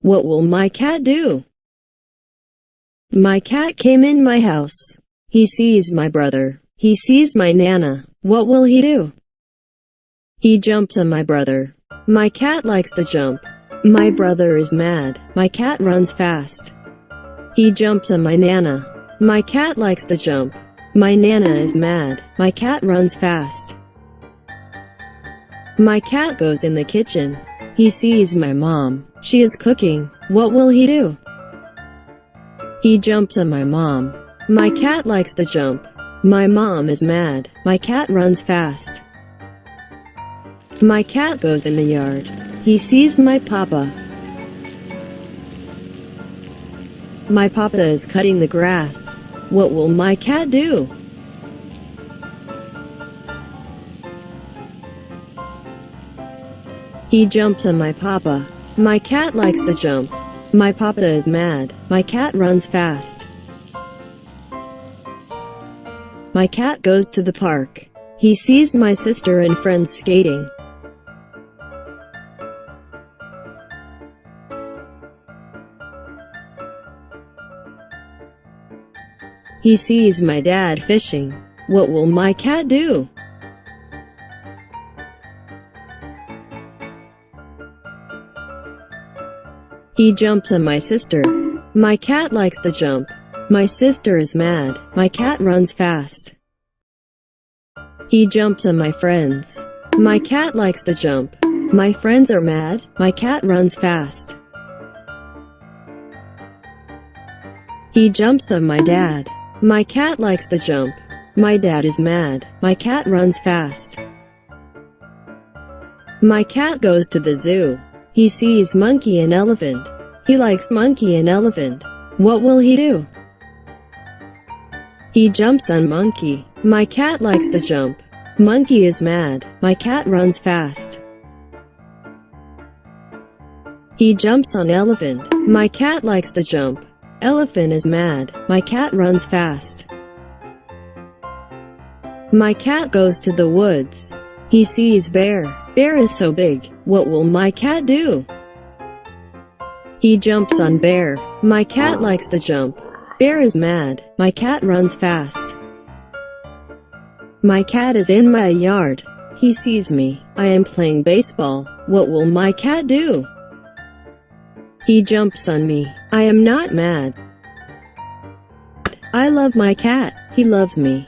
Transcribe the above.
What will my cat do? My cat came in my house. He sees my brother. He sees my Nana. What will he do? He jumps on my brother. My cat likes to jump. My brother is mad. My cat runs fast. He jumps on my Nana. My cat likes to jump. My Nana is mad. My cat runs fast. My cat goes in the kitchen. He sees my mom. She is cooking. What will he do? He jumps on my mom. My cat likes to jump. My mom is mad. My cat runs fast. My cat goes in the yard. He sees my papa. My papa is cutting the grass. What will my cat do? He jumps on my papa. My cat likes to jump. My papa is mad. My cat runs fast. My cat goes to the park. He sees my sister and friends skating. He sees my dad fishing. What will my cat do? He jumps on my sister. My cat likes to jump. My sister is mad. My cat runs fast. He jumps on my friends. My cat likes to jump. My friends are mad. My cat runs fast. He jumps on my dad. My cat likes to jump. My dad is mad. My cat runs fast. My cat goes to the zoo. He sees monkey and elephant. He likes monkey and elephant. What will he do? He jumps on monkey. My cat likes to jump. Monkey is mad. My cat runs fast. He jumps on elephant. My cat likes to jump. Elephant is mad. My cat runs fast. My cat goes to the woods. He sees bear. Bear is so big. What will my cat do? He jumps on bear. My cat likes to jump. Bear is mad. My cat runs fast. My cat is in my yard. He sees me. I am playing baseball. What will my cat do? He jumps on me. I am not mad. I love my cat. He loves me.